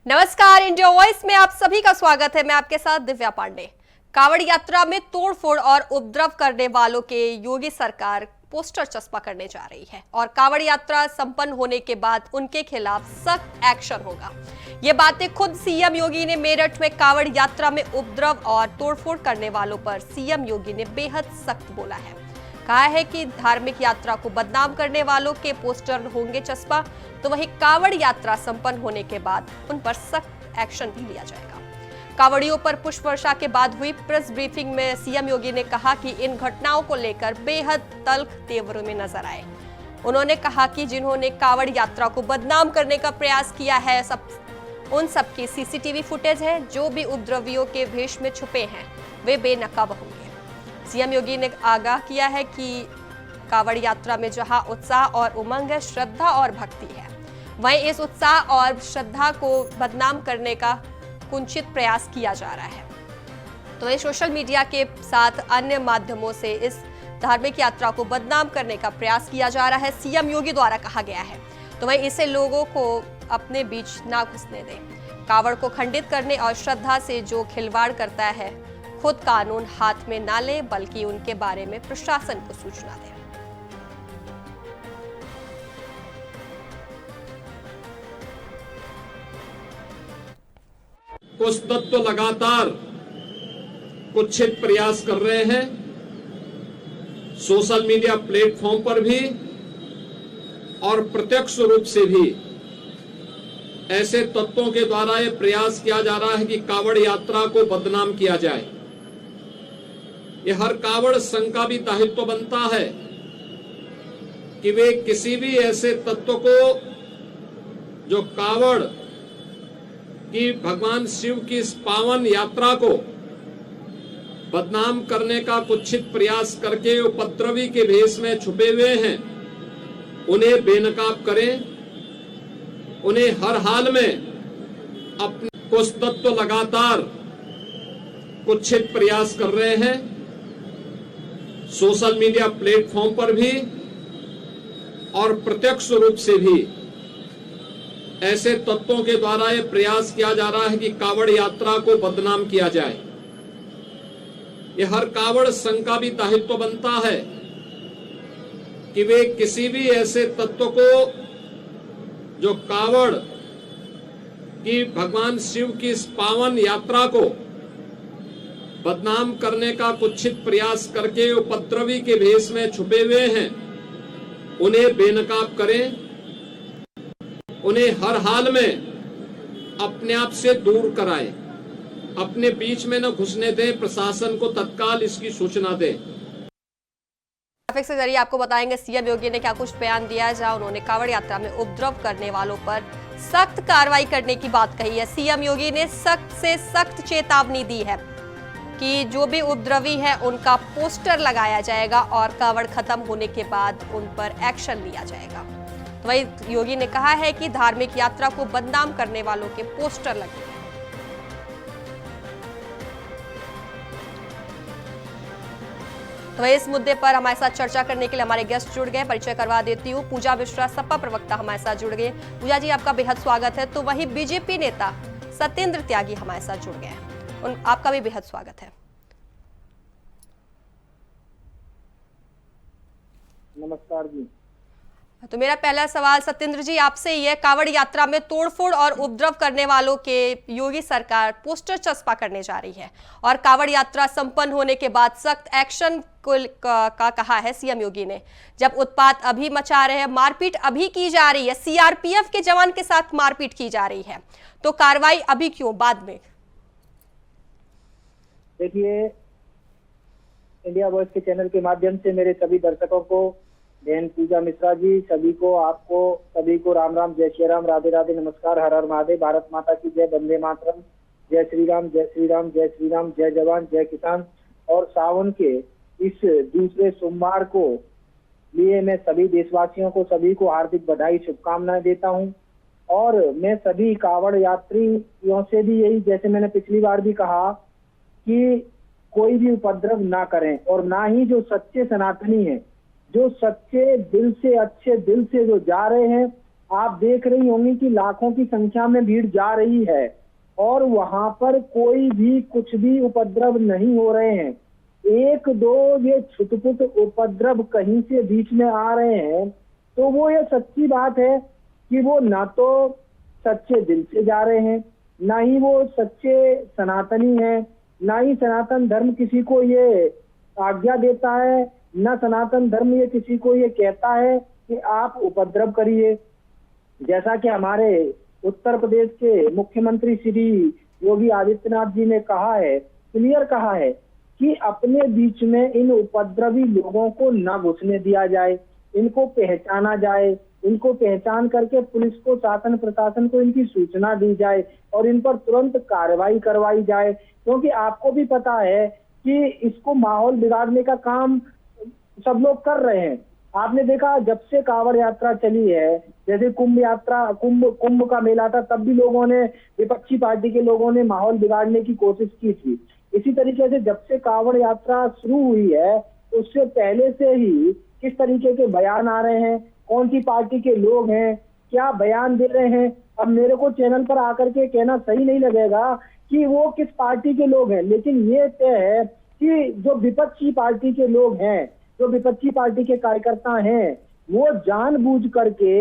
नमस्कार, India voice में आप सभी का स्वागत है। मैं आपके साथ दिव्या पांडे। कावड़ यात्रा में तोड़फोड़ और उपद्रव करने वालों के योगी सरकार पोस्टर चस्पा करने जा रही है और कावड़ यात्रा संपन्न होने के बाद उनके खिलाफ सख्त एक्शन होगा। ये बातें खुद सीएम योगी ने मेरठ में कावड़ यात्रा में उपद्रव और तोड़फोड़ करने वालों पर सीएम योगी ने बेहद सख्त बोला है। कहा है कि धार्मिक यात्रा को बदनाम करने वालों के पोस्टर होंगे चस्पा, तो वहीं कावड़ यात्रा संपन्न होने के बाद उन पर सख्त एक्शन भी लिया जाएगा। कावड़ियों पर पुष्प वर्षा के बाद हुई प्रेस ब्रीफिंग में सीएम योगी ने कहा कि इन घटनाओं को लेकर बेहद तल्ख तेवर में नजर आए। उन्होंने कहा कि जिन्होंने कावड़ यात्रा को बदनाम करने का प्रयास किया है, उन सबकी सीसीटीवी फुटेज है। जो भी उपद्रवियों के भेष में छुपे हैं वे बेनकाब होंगे। सीएम योगी ने आगाह किया है कि कावड़ यात्रा में जहां उत्साह और उमंग है, श्रद्धा और भक्ति है, वहीं इस उत्साह और श्रद्धा को बदनाम करने का कुंचित प्रयास किया जा रहा है। तो वहीं सोशल मीडिया के साथ अन्य माध्यमों से इस धार्मिक यात्रा को बदनाम करने का प्रयास किया जा रहा है, सीएम योगी द्वारा कहा गया है। तो वहीं इसे लोगों को अपने बीच ना घुसने दें। कावड़ को खंडित करने और श्रद्धा से जो खिलवाड़ करता है, खुद कानून हाथ में ना ले बल्कि उनके बारे में प्रशासन को सूचना दें। कुछ तत्व लगातार कुत्सित प्रयास कर रहे हैं। सोशल मीडिया प्लेटफॉर्म पर भी और प्रत्यक्ष रूप से भी ऐसे तत्वों के द्वारा यह प्रयास किया जा रहा है कि कावड़ यात्रा को बदनाम किया जाए। यह हर कावड़ संघ का भी दायित्व बनता है कि वे किसी भी ऐसे तत्व को जो कावड़ कि भगवान शिव की इस पावन यात्रा को बदनाम करने का कुत्सित प्रयास करके उपद्रवी के भेष में छुपे हुए हैं, उन्हें बेनकाब करें। उन्हें हर हाल में अपने कुछ तत्व लगातार कुत्सित प्रयास कर रहे हैं। सोशल मीडिया प्लेटफॉर्म पर भी और प्रत्यक्ष रूप से भी ऐसे तत्वों के द्वारा यह प्रयास किया जा रहा है कि कावड़ यात्रा को बदनाम किया जाए। यह हर कावड़ संघ का भी दायित्व बनता है कि वे किसी भी ऐसे तत्व को जो कावड़ कि भगवान शिव की इस पावन यात्रा को बदनाम करने का कुत्सित प्रयास करके उपद्रवी के भेष में छुपे हुए हैं, उन्हें बेनकाब करें। उन्हें हर हाल में अपने आप से दूर कराएं, अपने बीच में न घुसने दें। प्रशासन को तत्काल इसकी सूचना दें। ग्राफिक्स के जरिए आपको बताएंगे सीएम योगी ने क्या कुछ बयान दिया है, जहां उन्होंने कावड़ यात्रा में उपद्रव करने वालों पर सख्त कार्रवाई करने की बात कही है। सीएम योगी ने सख्त से सख्त चेतावनी दी है कि जो भी उपद्रवी है उनका पोस्टर लगाया जाएगा और कावड़ खत्म होने के बाद उन पर एक्शन लिया जाएगा। तो वही योगी ने कहा है कि धार्मिक यात्रा को बदनाम करने वालों के पोस्टर लगे हैं। तो इस मुद्दे पर हमारे साथ चर्चा करने के लिए हमारे गेस्ट जुड़ गए। परिचय करवा देती हूँ, पूजा मिश्रा सपा प्रवक्ता हमारे साथ जुड़ गए। पूजा जी, आपका बेहद स्वागत है। तो वही बीजेपी नेता सत्येंद्र त्यागी हमारे साथ जुड़ गए हैं, आपका भी बेहद स्वागत है। नमस्कार जी। तो मेरा पहला सवाल सत्येंद्र जी आपसे ही है, कावड़ यात्रा में तोड़फोड़ और उपद्रव करने वालों के योगी सरकार पोस्टर चस्पा करने जा रही है और कावड़ यात्रा संपन्न होने के बाद सख्त एक्शन का कहा है सीएम योगी ने। जब उत्पात अभी मचा रहे हैं, मारपीट अभी की जा रही है, सीआरपीएफ के जवान के साथ मारपीट की जा रही है, तो कार्रवाई अभी क्यों, बाद में? देखिए, इंडिया वॉइस के चैनल के माध्यम से मेरे सभी दर्शकों को, बहन पूजा मिश्रा जी, सभी को, आपको सभी को राम राम, जय श्री राम, राधे राधे, नमस्कार, हर हर महादेव, भारत माता की जय, वंदे मातरम, जय श्री राम, जय श्री राम, जय श्री राम, जय जवान, जय किसान। और सावन के इस दूसरे सोमवार को लिए मैं सभी देशवासियों को, सभी को हार्दिक बधाई, शुभकामनाएं देता हूं। और मैं सभी कावड़ यात्रियों से भी यही, जैसे मैंने पिछली बार भी कहा, कि कोई भी उपद्रव ना करें और ना ही जो सच्चे सनातनी हैं, जो सच्चे दिल से, अच्छे दिल से जो जा रहे हैं, आप देख रही होंगी कि लाखों की संख्या में भीड़ जा रही है और वहां पर कोई भी कुछ भी उपद्रव नहीं हो रहे हैं। एक दो ये छुटपुट उपद्रव कहीं से बीच में आ रहे हैं, तो वो ये सच्ची बात है कि वो ना तो सच्चे दिल से जा रहे हैं, ना ही वो सच्चे सनातनी हैं, ना ही सनातन धर्म किसी को ये आज्ञा देता है, ना सनातन धर्म ये किसी को ये कहता है कि आप उपद्रव करिए। जैसा कि हमारे उत्तर प्रदेश के मुख्यमंत्री श्री योगी आदित्यनाथ जी ने कहा है, क्लियर कहा है कि अपने बीच में इन उपद्रवी लोगों को न घुसने दिया जाए, इनको पहचाना जाए, इनको पहचान करके पुलिस को, शासन प्रशासन को इनकी सूचना दी जाए और इन पर तुरंत कार्रवाई करवाई जाए। क्योंकि आपको भी पता है कि इसको माहौल बिगाड़ने का काम सब लोग कर रहे हैं। आपने देखा जब से कांवड़ यात्रा चली है, जैसे कुंभ का मेला था, तब भी लोगों ने, विपक्षी पार्टी के लोगों ने माहौल बिगाड़ने की कोशिश की थी। इसी तरीके से जब से कांवड़ यात्रा शुरू हुई है, उससे पहले से ही किस तरीके के बयान आ रहे हैं, कौन सी पार्टी के लोग हैं, क्या बयान दे रहे हैं। अब मेरे को चैनल पर आकर के कहना सही नहीं लगेगा कि वो किस पार्टी के लोग हैं, लेकिन ये तय है कि जो विपक्षी पार्टी के लोग हैं, जो विपक्षी पार्टी के कार्यकर्ता हैं, वो जानबूझ करके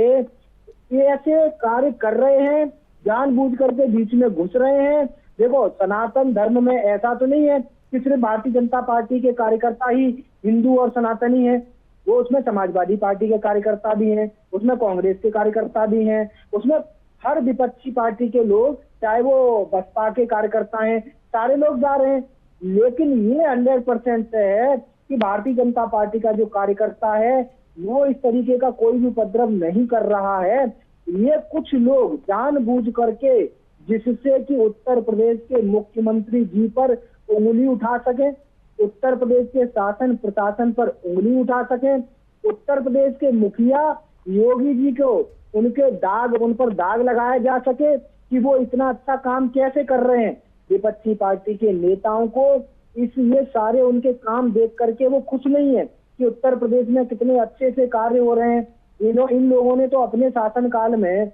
ऐसे कार्य कर रहे हैं, जानबूझ करके बीच में घुस रहे हैं। देखो, सनातन धर्म में ऐसा तो नहीं है कि सिर्फ भारतीय जनता पार्टी के कार्यकर्ता ही हिंदू और सनातनी है। वो उसमें समाजवादी पार्टी के कार्यकर्ता भी हैं, उसमें कांग्रेस के कार्यकर्ता भी हैं, उसमें हर विपक्षी पार्टी के लोग, चाहे वो बसपा के कार्यकर्ता हैं, सारे लोग जा रहे हैं। लेकिन ये 100% है कि भारतीय जनता पार्टी का जो कार्यकर्ता है वो इस तरीके का कोई भी उपद्रव नहीं कर रहा है। ये कुछ लोग जानबूझ करके, जिससे कि उत्तर प्रदेश के मुख्यमंत्री जी पर उंगली उठा सके, उत्तर प्रदेश के शासन प्रशासन पर उंगली उठा सके, उत्तर प्रदेश के मुखिया योगी जी को उन पर दाग लगाया जा सके कि वो इतना अच्छा काम कैसे कर रहे हैं। विपक्षी पार्टी के नेताओं को ये सारे उनके काम देख करके वो खुश नहीं है कि उत्तर प्रदेश में कितने अच्छे से कार्य हो रहे हैं। इन लोगों ने तो अपने शासन काल में,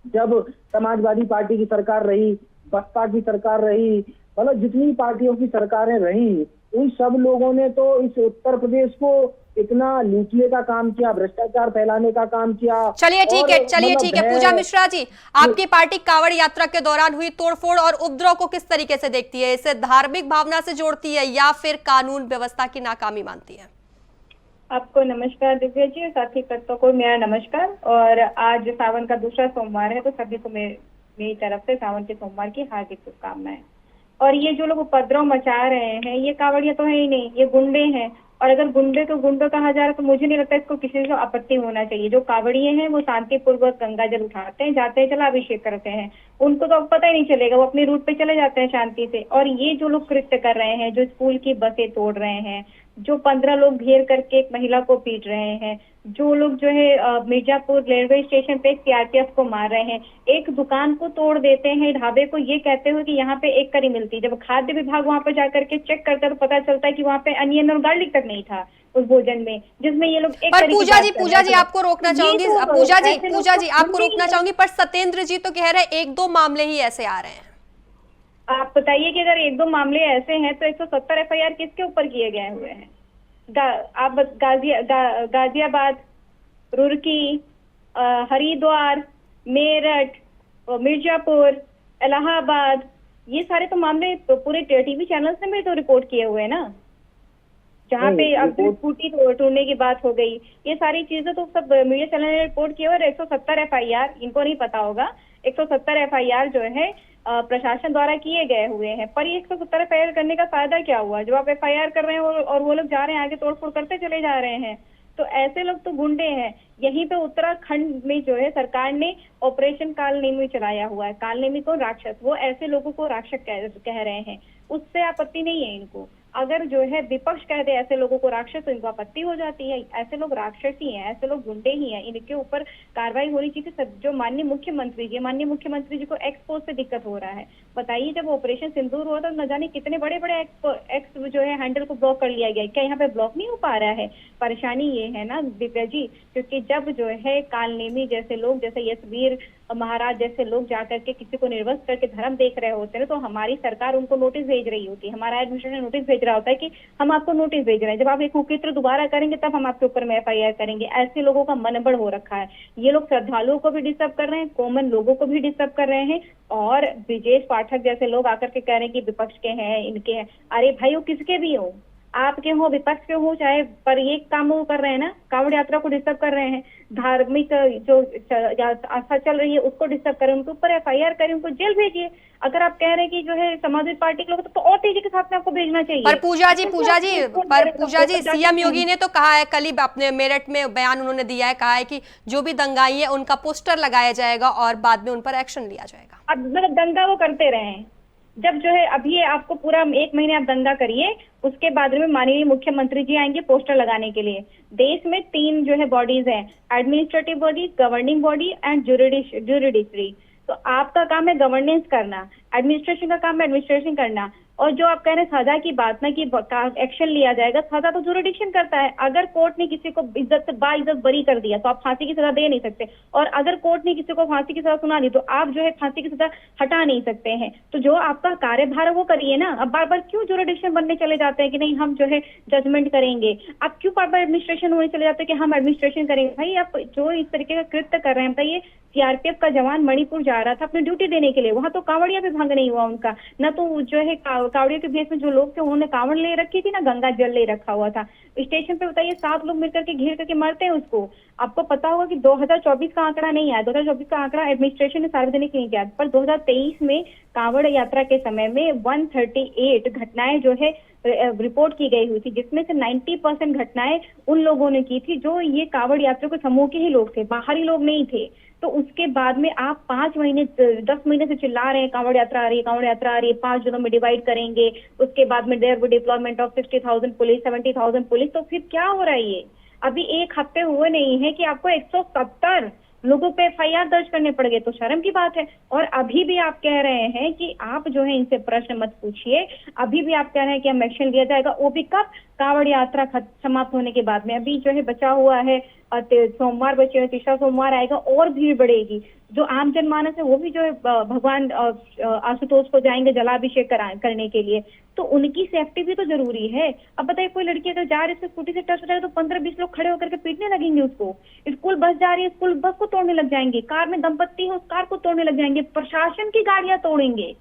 जब समाजवादी पार्टी की सरकार रही, बसपा की सरकार रही, मतलब जितनी पार्टियों की सरकारें रही, उन सब लोगों ने तो इस उत्तर प्रदेश को इतना लूटने का काम किया, भ्रष्टाचार फैलाने का काम किया। चलिए ठीक है पूजा मिश्रा जी, आपकी पार्टी कांवड़ यात्रा के दौरान हुई तोड़फोड़ और उपद्रव को किस तरीके से देखती है? इसे धार्मिक भावना से जोड़ती है या फिर कानून व्यवस्था की नाकामी मानती है? आपको नमस्कार दिव्या जी, और साथी भक्तों को मेरा नमस्कार। और आज सावन का दूसरा सोमवार है, तो सभी को मेरी तरफ से सावन के सोमवार की हार्दिक शुभकामनाएं। और ये जो लोग उपद्रव मचा रहे हैं, ये कांवड़िया तो है ही नहीं, ये गुंडे हैं। और अगर गुंडे को गुंडा कहा जा रहा है तो मुझे नहीं लगता इसको किसी से आपत्ति होना चाहिए। जो कांवड़िए हैं वो शांतिपूर्वक गंगा जल उठाते हैं, जाते हैं, जलाभिषेक करते हैं, उनको तो पता ही नहीं चलेगा, वो अपने रूट पे चले जाते हैं शांति से। और ये जो लोग कृत्य कर रहे हैं, जो स्कूल की बसें तोड़ रहे हैं, जो 15 लोग घेर करके एक महिला को पीट रहे हैं, जो लोग जो है मिर्जापुर रेलवे स्टेशन पे सीआरपीएफ को मार रहे हैं, एक दुकान को तोड़ देते हैं ढाबे को, ये कहते हुए कि यहाँ पे एक करी मिलती है। जब खाद्य विभाग वहाँ पे जाकर के चेक करता है तो पता चलता है कि वहाँ पे अनियन और गार्लिक तक नहीं था उस भोजन में, जिसमें ये लोग एक पर पूजा जी आपको रोकना चाहूंगी, पूजा जी आपको रोकना चाहूंगी, पर सत्येंद्र जी तो कह रहे हैं 1-2 मामले ही ऐसे आ रहे हैं। आप बताइए कि अगर 1-2 मामले ऐसे हैं तो 170 एफआईआर किसके ऊपर किए गए हुए हैं? आप गाजियाबाद, रुड़की, हरिद्वार, मेरठ, मिर्जापुर, इलाहाबाद, ये सारे तो मामले तो पूरे टीवी चैनल्स ने भी तो रिपोर्ट किए हुए हैं ना, जहाँ पे अब स्कूटी तोड़ने की बात हो गई। ये सारी चीजें तो सब मीडिया चैनल ने रिपोर्ट किए। और 170 एफआईआर, इनको नहीं पता होगा, 170 एफआईआर जो है प्रशासन द्वारा किए गए हुए हैं। पर ये 170 एफआईआर करने का फायदा क्या हुआ? जब आप एफआईआर कर रहे हैं और वो लोग जा रहे हैं आगे, तोड़फोड़ करते चले जा रहे हैं, तो ऐसे लोग तो गुंडे हैं। यहीं पे उत्तराखंड में जो है सरकार ने ऑपरेशन कालनेमी चलाया हुआ है। कालनेमी को राक्षस, वो ऐसे लोगों को राक्षस कह रहे हैं, उससे आपत्ति नहीं है इनको। अगर जो है विपक्ष कहते हैं ऐसे लोगों को राक्षस, तो इनको आपत्ति हो जाती है। ऐसे लोग राक्षस ही हैं, ऐसे लोग गुंडे ही हैं, इनके ऊपर कार्रवाई होनी चाहिए। जो माननीय मुख्यमंत्री जी को एक्सपोज से दिक्कत हो रहा है। बताइए, जब ऑपरेशन सिंदूर हुआ था न जाने कितने बड़े बड़े एक्स जो है हैंडल को ब्लॉक कर लिया गया, क्या यहाँ पे ब्लॉक नहीं हो पा रहा है? परेशानी ये है ना दिव्या जी, क्योंकि जब जो है कालनेमी जैसे लोग, जैसे यशवीर महाराज जैसे लोग जाकर के किसी को निर्वस्त करके धर्म देख रहे होते हैं, तो हमारी सरकार उनको नोटिस भेज रही होती है, हमारा एडमिनिस्ट्रेशन नोटिस भेज रहा होता है कि हम आपको नोटिस भेज रहे हैं, जब आप एक कुकृत्य दोबारा करेंगे तब हम आपके ऊपर में FIR करेंगे। ऐसे लोगों का मनबड़ हो रखा है। ये लोग श्रद्धालुओं को भी डिस्टर्ब कर रहे हैं, कॉमन लोगों को भी डिस्टर्ब कर रहे हैं, और ब्रिजेश पाठक जैसे लोग आकर के कह रहे हैं कि विपक्ष के हैं, इनके हैं। अरे भाई, वो किसके भी हो, आपके हो, विपक्ष के हो, चाहे, पर ये काम वो कर रहे हैं ना, कांवड़ यात्रा को डिस्टर्ब कर रहे हैं, धार्मिक जो आस्था चल रही है उसको डिस्टर्ब करें, उनके ऊपर FIR करें, उनको जेल भेजिए। अगर आप कह रहे हैं कि जो है समाजवादी पार्टी के लोग, तो और तेजी के साथ में आपको भेजना चाहिए। पर पूजा जी CM योगी ने तो कहा है, कल ही अपने मेरठ में बयान उन्होंने दिया है, कहा है कि जो भी दंगाई है उनका पोस्टर लगाया जाएगा और बाद में उन पर एक्शन लिया जाएगा। अब मतलब दंगा वो करते रहे हैं, जब जो है अभी आपको पूरा 1 महीने आप दंगा करिए, उसके बाद में माननीय मुख्यमंत्री जी आएंगे पोस्टर लगाने के लिए। देश में 3 जो है बॉडीज हैं, administrative body, governing body and judiciary. तो आपका काम है गवर्नेंस करना, एडमिनिस्ट्रेशन का काम है एडमिनिस्ट्रेशन करना। और जो आप कह रहे हैं सजा की बात ना कि एक्शन लिया जाएगा, सजा तो ज्यूरिडिक्शन करता है। अगर कोर्ट ने किसी को इज्जत से बाइज्जत बरी कर दिया तो आप फांसी की सजा दे नहीं सकते, और अगर कोर्ट ने किसी को फांसी की सजा सुना दी तो आप जो है फांसी की सजा हटा नहीं सकते हैं। तो जो आपका कार्यभार है वो करिए ना। अब बार बार क्यों ज्यूरिडिक्शन बनने चले जाते हैं कि नहीं हम जो है जजमेंट करेंगे, आप क्यों बार बार एडमिनिस्ट्रेशन होने चले जाते हैं कि हम एडमिनिस्ट्रेशन करेंगे? भाई, आप जो इस तरीके का कृत्य कर रहे हैं, बताइए, CRPF का जवान मणिपुर जा रहा था अपनी ड्यूटी देने के लिए, वहां तो कांवड़िया भी भंग नहीं हुआ उनका, न तो जो है कांवड़िया के भेष में जो लोग थे उन्होंने कांवड़ ले रखी थी, ना गंगा जल ले रखा हुआ था स्टेशन पे। बताइए, 7 लोग मिलकर के घेर करके मारते हैं उसको। आपको पता होगा कि 2024 का आंकड़ा नहीं आया, 2024 का आंकड़ा एडमिनिस्ट्रेशन ने सार्वजनिक नहीं किया, पर 2023 में कांवड़ यात्रा के समय में 138 घटनाएं जो है रिपोर्ट की गई हुई थी, जिसमें से 90% घटनाएं उन लोगों ने की थी जो ये कांवड़ यात्रियों के समूह के ही लोग थे, बाहरी लोग नहीं थे। तो उसके बाद में आप 5 महीने 10 महीने से चिल्ला रहे हैं कांवड़ यात्रा आ रही है, कांवड़ यात्रा आ रही है, 5 दिनों में डिवाइड करेंगे, उसके बाद में there will deployment of 60,000 police, 70,000 police. तो फिर क्या हो रहा है? ये अभी 1 हफ्ते हुए नहीं है कि आपको 170 लोगों पे FIR दर्ज करने पड़ गए, तो शर्म की बात है। और अभी भी आप कह रहे हैं कि आप जो है इनसे प्रश्न मत पूछिए, अभी भी आप कह रहे हैं कि हम एक्शन लिया जाएगा, वो भी कब? कांवड़ यात्रा समाप्त होने के बाद में। अभी जो है बचा हुआ है सोमवार बचे हुए, तीसरा सोमवार आएगा और भीड़ बढ़ेगी। जो आम जनमानस है वो भी जो है भगवान आशुतोष को जाएंगे जलाभिषेक करने के लिए, तो उनकी सेफ्टी भी तो जरूरी है। अब बताइए, कोई लड़की अगर जा रही है स्कूटी से टच हो जाएगा तो 15-20 लोग खड़े होकर के पीटने लगेंगे उसको। स्कूल बस जा रही है, स्कूल बस को तोड़ने लग जाएंगे, कार में दंपत्ति है उस कार को तोड़ने लग जाएंगे, प्रशासन की गाड़ियां तोड़ेंगे।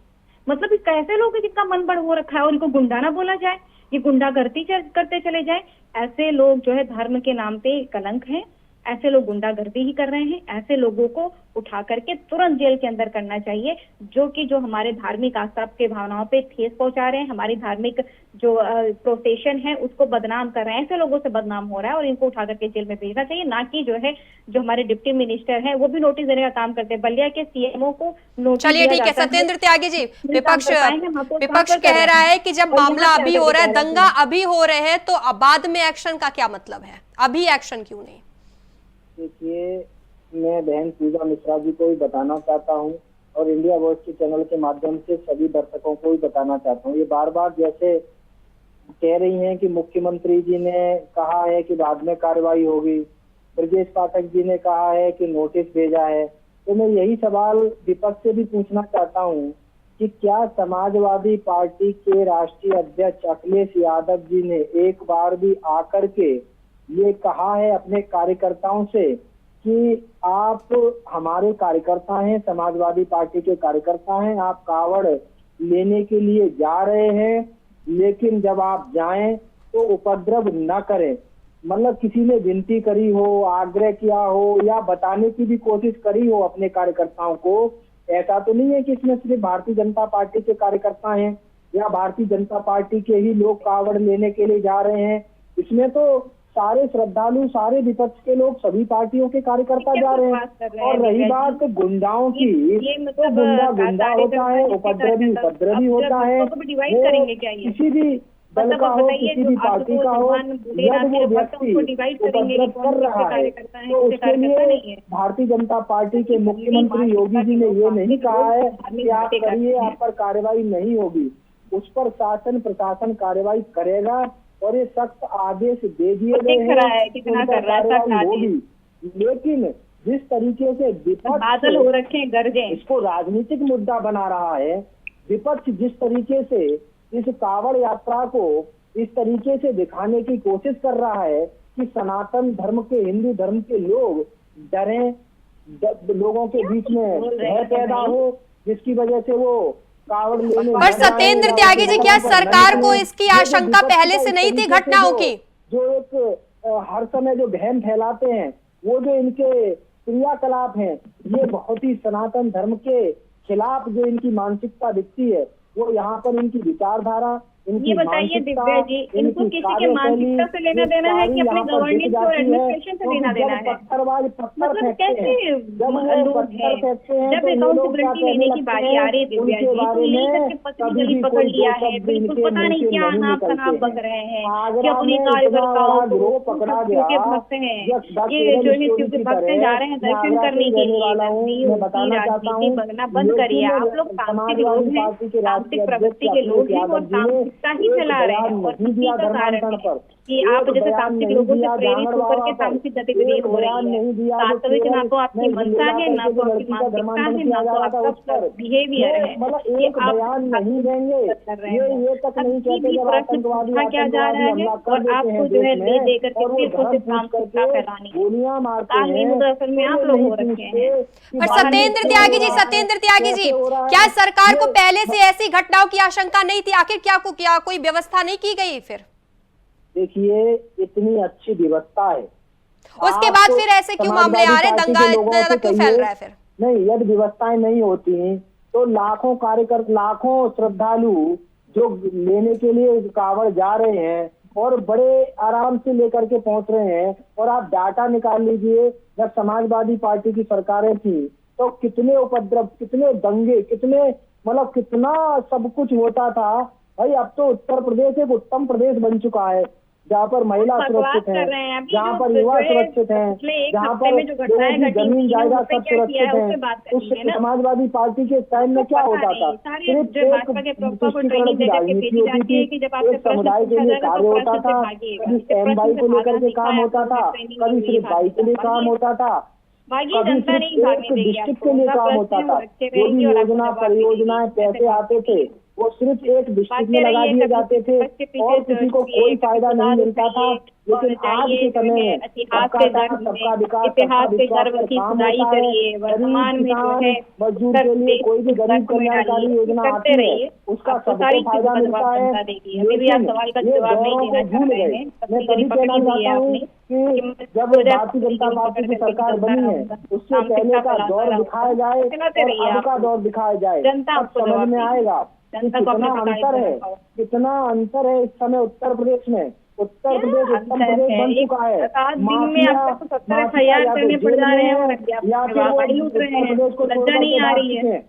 मतलब ये कैसे लोग हैं जिनका मन बड़ हो रखा है, और इनको गुंडा ना बोला जाए, ये गुंडागर्दी करते चले जाए। ऐसे लोग जो है धर्म के नाम पे कलंक हैं, ऐसे लोग गुंडागर्दी ही कर रहे हैं। ऐसे लोगों को उठा करके तुरंत जेल के अंदर करना चाहिए, जो हमारे धार्मिक आस्था के भावनाओं पे ठेस पहुंचा रहे हैं, हमारी धार्मिक जो प्रोफेशन है उसको बदनाम कर रहे हैं। ऐसे लोगों से बदनाम हो रहा है और इनको उठा करके जेल में भेजना चाहिए, ना कि जो है जो हमारे डिप्टी मिनिस्टर हैं वो भी नोटिस देने का काम करते हैं। बलिया के CMO को नोटिस। चलिए ठीक है सत्येंद्र त्यागी जी, विपक्ष कह रहा है कि जब मामला अभी हो रहा है, दंगा अभी हो रहे हैं, तो बाद में एक्शन का क्या मतलब है? अभी एक्शन क्यों नहीं? देखिए, मैं बहन पूजा मिश्रा जी को भी बताना चाहता हूँ और इंडिया वॉइस के चैनल के माध्यम से सभी दर्शकों को भी बताना चाहता हूँ। ये बार बार जैसे कह रही हैं कि मुख्यमंत्री जी ने कहा है कि बाद में कार्रवाई होगी, ब्रजेश पाठक जी ने कहा है कि नोटिस भेजा है, तो मैं यही सवाल विपक्ष से भी पूछना चाहता हूँ कि क्या समाजवादी पार्टी के राष्ट्रीय अध्यक्ष अखिलेश यादव जी ने एक बार भी आकर के ये कहा है अपने कार्यकर्ताओं से कि आप हमारे कार्यकर्ता हैं, समाजवादी पार्टी के कार्यकर्ता हैं, आप कावड़ लेने के लिए जा रहे हैं, लेकिन जब आप जाएं तो उपद्रव न करें? मतलब किसी ने विनती करी हो, आग्रह किया हो या बताने की भी कोशिश करी हो अपने कार्यकर्ताओं को? ऐसा तो नहीं है कि इसमें सिर्फ भारतीय जनता पार्टी के कार्यकर्ता हैं या भारतीय जनता पार्टी के ही लोग कावड़ लेने के लिए जा रहे हैं। इसमें तो सारे श्रद्धालु, सारे विपक्ष के लोग, सभी पार्टियों के कार्यकर्ता जा रहे हैं। और रही बात गुंडाओं की, तो गुंडा होता है, उपद्रवी होता है। किसी भी दल मतलब का आप हो, बताइए, किसी जो भी आप पार्टी वो का हो, भगवान भोलेनाथ यदि के वो जो भक्त हैं, उनको व्यक्ति डिवाइड करेंगे कि उपद्रव कौन कर किसके रहा है कार्यकर्ता है, तो किसके उसके कार्यकर्ता लिए नहीं है। भारतीय जनता पार्टी के हिंदी मुख्यमंत्री भाषा योगी जी के ने लोग, ये नहीं धार्मिक कहा लोग है धार्मिक कि आप बातें करिए, करते हैं। आप पर कार्रवाई नहीं होगी। उस पर शासन प्रशासन कार्रवाई करेगा और ये सख्त आदेश दे दिए गए दिख रहा है हैं, कितना उन पर कर रहा है, सख्त कार्रवाई आदेश। होगी। लेकिन जिस तरीके से बादल हो विपक्ष रखे हैं, गरजे। इसको राजनीतिक मुद्दा बना रहा है, विपक्ष जिस तरीके से इस कावड़ यात्रा को इस तरीके से दिखाने की कोशिश कर रहा है कि सनातन धर्म के, हिंदू धर्म के लोग डरें, लोगों के बीच में भय पैदा हो, जिसकी वजह से वो कावड़ लेने पर सत्येंद्र त्यागी जी, क्या सरकार को इसकी आशंका पहले से नहीं थी घटनाओं की? जो एक हर समय जो बहम फैलाते हैं, वो जो इनके क्रियाकलाप हैं, ये बहुत ही सनातन धर्म के खिलाफ जो इनकी मानसिकता दिखती है, वो यहाँ पर इनकी विचारधारा, इनकी ये बताइए दिव्या जी, इनको किसी के मानसिकता से लेना देना है कि अपने गवर्नेंस और एडमिनिस्ट्रेशन से लेना देना है? पत्थरबाज पत्थर मतलब फेंकते कैसे हैं, जब वो लोग पत्थर हैं, फेंकते हैं जब तो ये लोग क्या अकाउंटेबिलिटी कहने लेने की लगते बारी आ रही है हैं, दिव्या उनके जी, तो बारे लेकर में के पत्नी कभी गली भी पकड़ कोई लिया दो है, शब्द बिल्कुल इनके पता मुंह नहीं से क्या नहीं नाम निकलते शनाब बक हैं। रहे हैं कि आगरा अपने में इतना कार्यकर्ताओं बड़ा को गिरोह पकड़ा शिव के गया, भक्त हैं, जब ये जो है शिव की के भक्त हैं, जा रहे हैं तरह दर्शन आगरा करने के के रहने लिए। वाला हूँ, मैं बताना चाहता राजनीति हूँ, बनना बंद करिए। आप लोग तांत्रिक लोग समाजवादी हैं, पार्टी के तांत्रिक राष्ट्रीय प्रवृत्ति अध्यक्ष के लोग अखिलेश हैं और यादव जी ने तांत्रिकता ही एक चला रहे हैं। बयान और नहीं इसी दिया का कारण धर्मांतरण है पर, कि आप एक जैसे बयान तांत्रिक नहीं लोगों से दिया प्रेरित जांगड़ होकर के बाबा पर, तांत्रिक गतिविधियां एक हो रही बयान है। नहीं दिया जो वास्तविक ना तो आपकी केवल मनसा है, ना करके तो जो आपकी लड़की का मानसिकता धर्मांतरण है, किया ना जा तो रहा था उस आपका पर, बिहेवियर है। मतलब ये एक आप बयान नहीं देंगे, कर रहे हैं। ये तक अब नहीं ये कहते भी जब प्रश्न आतंकवादी पूछा क्या जा रहा है हमला कर और देते आपको हैं जो है देश ले में दे करके और वो फिर धर्म उसे पूछ तांत्रिकता करके फैलानी है। गोलियां मारते काल नहीं हैं, तो असल में तो आप ये लोग नहीं हो रखे पूछते हैं। कि पर बाहर सत्येंद्र कैसे त्यागी हो जी, रहा है, सत्येंद्र त्यागी जी, कैसे हो रहा है, क्या सरकार को ये पहले से ऐसी घटनाओं की आशंका नहीं थी? आखिर क्या कोई व्यवस्था नहीं की गई फिर? देखिए इतनी अच्छी व्यवस्था है, उसके आप बाद तो फिर ऐसे क्यों मामले आ रहे, समाजवादी दंगा पार्टी के इतना लोगों ज्यादा से क्यों कहिए, फैल रहा है फिर? नहीं यदि व्यवस्थाएं नहीं होती तो लाखों कार्यकर्ता, लाखों श्रद्धालु जो लेने के लिए कांवड़ जा रहे हैं और बड़े आराम से लेकर के पहुंच रहे हैं, और आप डाटा निकाल लीजिए, जब समाजवादी पार्टी की सरकारें थी तो कितने उपद्रव, कितने दंगे, कितने मतलब कितना सब कुछ होता था। भाई अब तो उत्तर प्रदेश एक उत्तम प्रदेश बन चुका है, जहाँ पर महिला सुरक्षित है, जहाँ पर युवा सुरक्षित है, जहाँ पर लोगों की जमीन जायदाद सब सुरक्षित है। उस समाजवादी पार्टी के टाइम में क्या होता था, सिर्फ एक तुष्टिकरण की राजनीति होती थी, एक समुदाय के लिए कार्य होता था, कभी एम वाई को लेकर के काम होता था, कभी सिर्फ वाई के लिए काम होता था, कभी सिर्फ एक डिस्ट्रिक्ट के लिए काम होता था। जो भी योजना परियोजनाएं पैसे आते थे वो सिर्फ एक डिस्ट्रिक्ट में लगा दिए जाते थे और किसी को कोई फायदा नहीं मिलता था। लेकिन आज के समय में सबका साथ, सबका विकास, सबका विश्वास का काम होता है। गरीब किसान मजदूर के लिए कोई भी गरीब कल्याणकारी योजना आती है उसका सबको फायदा मिलता है। लेकिन ये दौरों को भूल गए। मैं तभी कहना चाहता हूँ कि जब भारतीय जनता पार्टी की सरकार बनी है उससे पहले का दौर दिखाया जाए और अब का दौर दिखाया जाए, तब समझ में आएगा कि कितना अंतर है इस समय उत्तर प्रदेश में। उत्तर प्रदेश उत्तम प्रदेश बन चुका है। या फिर वो उत्तर प्रदेश को छोड़कर के भाग चुके हैं।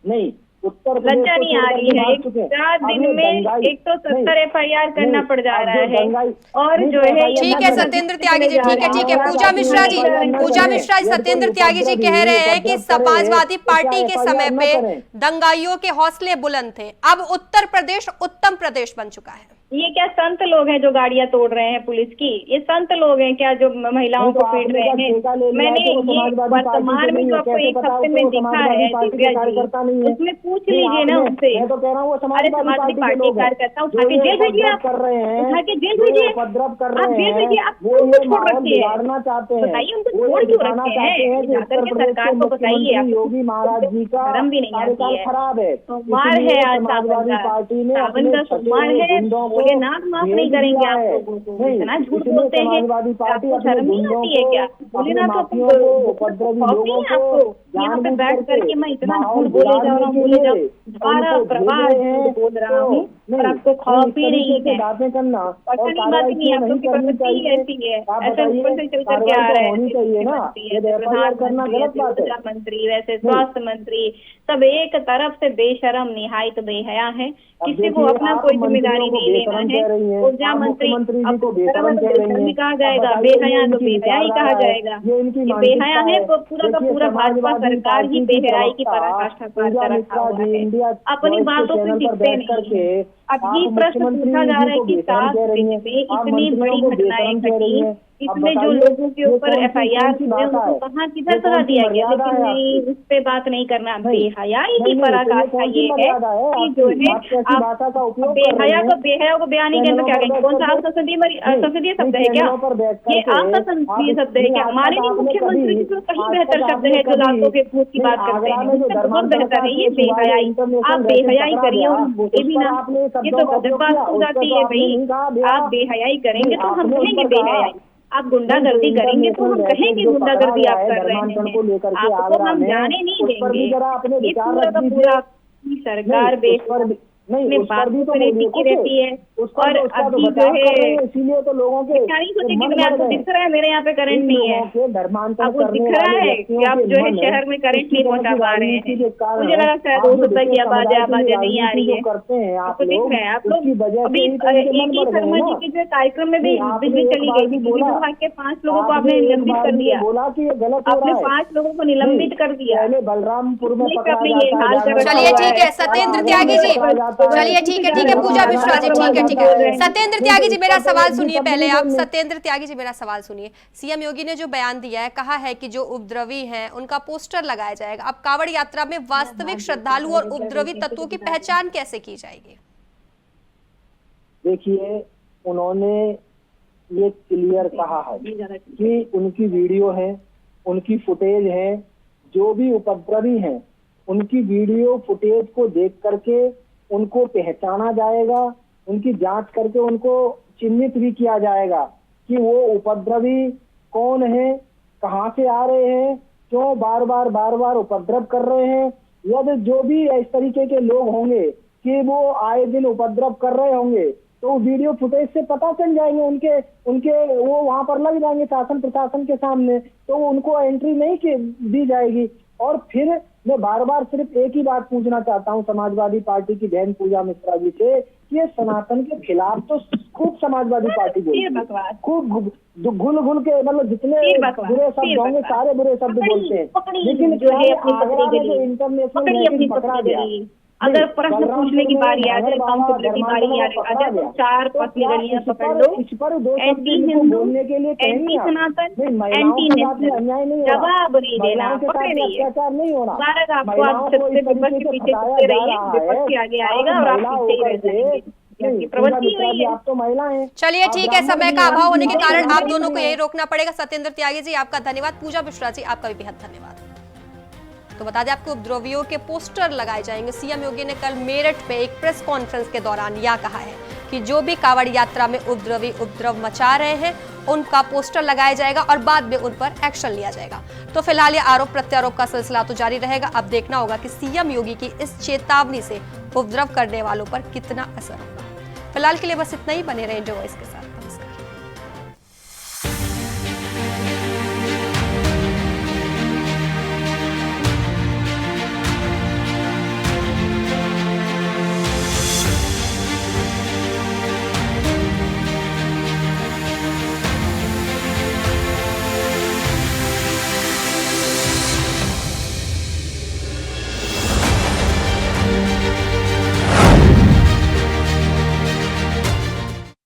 नहीं, उत्तर प्रदेश लज्जा नहीं आ रही है। 4 दिन में 170 FIR करना पड़ जा रहा है और जो है ठीक है सत्येंद्र त्यागी जी, ठीक है। पूजा मिश्रा जी, सत्येंद्र त्यागी जी कह रहे हैं कि समाजवादी पार्टी के समय पे दंगाइयों के हौसले बुलंद थे, अब उत्तर प्रदेश उत्तम प्रदेश बन चुका है। ये क्या संत लोग हैं जो गाड़ियां तोड़ रहे हैं पुलिस की? ये संत लोग हैं क्या जो महिलाओं को पीट रहे हैं? मैंने ये वर्तमान में जो आपको एक हफ्ते में दिखा है दिव्या जी, उसमें पूछ लीजिए ना उनसे। मैं तो कह रहा हूँ अरे समाजवादी पार्टी कार्यकर्ता उठा के जेल भेजिए, आप कर रहे हैं, उठा के जेल भेजिए, उपद्रव कर आप रहे जेल हैं, भेजिए। आप वो उनको छोड़ रखे बिगाड़ना चाहते हैं, बताइए उनको छोड़ क्यों रखे हैं? जाकर के सरकार को बताइए, योगी महाराज जी का शर्म भी नहीं आती है। खराब है। सोमवार है आज, समाजवादी पार्टी ने सावन का सोमवार है, बोले नाथ माफ नहीं करेंगे आप लोगों को, इतना झूठ बोलते हैं। आपको शर्म नहीं आती है क्या? बोले ना तो आपको यहाँ पे बैठ करके मैं इतना झूठ बोले जा रहा हूँ, बोले जा दोबारा प्रवाह बोल रहा हूँ। और आपको खौफ भी नहीं है। बातें करना और कार्रवाई नहीं, आप लोग की प्रवृत्ति ऐसी है, ऐसे ऊपर से चल करके आ रहे हैं। होनी चाहिए ना, करना गलत बात है। मंत्री, वैसे स्वास्थ्य मंत्री, सब एक तरफ से बेशरम निहायत बेहया है, किसी को अपना कोई जिम्मेदारी नहीं लेना है। ऊर्जा मंत्री बेशरम कहा जाएगा, बेहया तो बेहया ही कहा जाएगा। बेहया है तो पूरा का पूरा भाजपा सरकार ही बेहयाई की पराकाष्ठा पार कर रखा हुआ है, अपनी बातों से टिकते नहीं। अब ये प्रश्न पूछा जा रहा है कि 7 दिन में इतनी बड़ी घटनाएं घटी, इसमें जो लोगों के ऊपर FIR हुए उनको कहाँ किधर सजा दिया गया, लेकिन नहीं, उस पे बात नहीं करना। बेहयाई की पराकाष्ठा ये है कि जो है आप बेहया को बयान नहीं करना, क्या कहेंगे, कौन सा संसदीय शब्द है क्या ये? आपका संसदीय शब्द है क्या? हमारे लिए मुख्यमंत्री की तो कहीं बेहतर शब्द है जो लातों के भूत की बात करते हैं, उससे बहुत बेहतर है ये बेहयाई। आप बेहयाई करिए और बोले भी ना, ये तो गजब बात हो जाती है भाई। आप बेहयाई करेंगे तो हम कहेंगे बेहयाई, आप गुंडागर्दी करेंगे तो हम कहेंगे गुंडागर्दी आप कर रहे हैं। आपको हम जाने नहीं देंगे। ये पूरा का पूरा सरकार में बात रहती है और अभी जो है इसीलिए तो लोगों के मैं आपको दिख रहा है मेरे यहाँ पे करंट नहीं है, आपको दिख रहा है कि आप जो है शहर में करंट नहीं पहुँचा पा रहे हैं। मुझे लगा शायद हो सकता है कि आवाज़ें नहीं आ रही है, आपको दिख रहा है। आप लोग अभी एक ही शर्मा जी के जो कार्यक्रम में भी बिजली चली गई थी, विभाग के 5 लोगों को आपने निलंबित कर दिया, आपने 5 लोगों को निलंबित कर दिया। बलरामपुर में चलिए ठीक है सत्येंद्र त्यागी जी, चलिए ठीक है पूजा मिश्रा जी, ठीक है सत्येंद्र त्यागी जी मेरा सवाल सुनिए पहले आप। सत्येंद्र त्यागी जी मेरा सवाल सुनिए। सीएम योगी ने जो बयान दिया है, कहा है कि जो उपद्रवी हैं उनका पोस्टर लगाया जाएगा। अब कांवड़ यात्रा में वास्तविक श्रद्धालु और उपद्रवी तत्वों की पहचान कैसे की जाएगी? देखिए, उन्होंने ये क्लियर कहा है कि उनकी वीडियो है, उनकी फुटेज है, जो भी उपद्रवी हैं उनकी वीडियो फुटेज को देख करके उनको पहचाना जाएगा, उनकी जांच करके उनको चिन्हित भी किया जाएगा कि वो उपद्रवी कौन है, कहां से आ रहे हैं, क्यों बार बार उपद्रव कर रहे हैं। यदि जो भी इस तरीके के लोग होंगे कि वो आए दिन उपद्रव कर रहे होंगे तो वीडियो फुटेज से पता चल जाएंगे, उनके वो वहां पर लग जाएंगे शासन प्रशासन के सामने, तो उनको एंट्री नहीं दी जाएगी। और फिर मैं बार सिर्फ एक ही बात पूछना चाहता हूं समाजवादी पार्टी की बहन पूजा मिश्रा जी से कि ये सनातन के खिलाफ तो खूब समाजवादी पार्टी बोलती है, खूब घुल के, मतलब जितने बुरे शब्द होंगे सारे बुरे शब्द बोलते हैं, लेकिन जो है आगरा में जो इंटरनेशनल पकड़ा गया, अगर प्रश्न पूछने की बारी आ जाए, काउंसिलर की बारी आ जाए तो 4 पतली गलियां पकड़ लो, एंटी हिंदू, एंटी सनातन, एंटी नेशनल, जवाब नहीं देना, पकड़े रहिए। भारत आपको आप सबसे विपक्ष के पीछे छुपते रहिए, विपक्ष के आगे आएगा और आप पीछे ही रह जाएंगे। प्रवृत्ति हुई है, आप तो महिला हैं। चलिए ठीक है, समय का अभाव होने के कारण आप दोनों को यही रोकना पड़ेगा। सत्येंद्र त्यागी जी आपका धन्यवाद, पूजा मिश्रा जी आपका भी बेहद धन्यवाद। तो बता दें आपको उपद्रवियों के पोस्टर लगाए जाएंगे। सीएम योगी ने कल मेरठ में एक प्रेस कॉन्फ्रेंस के दौरान यह कहा है कि जो भी कांवड़ यात्रा में उपद्रव मचा रहे हैं उनका पोस्टर लगाया जाएगा और बाद में उन पर एक्शन लिया जाएगा। तो फिलहाल ये आरोप प्रत्यारोप का सिलसिला तो जारी रहेगा। अब देखना होगा कि सीएम योगी की इस चेतावनी से उपद्रव करने वालों पर कितना असर होगा। फिलहाल के लिए बस इतना ही, बने रहें इंडिया वॉइस के साथ।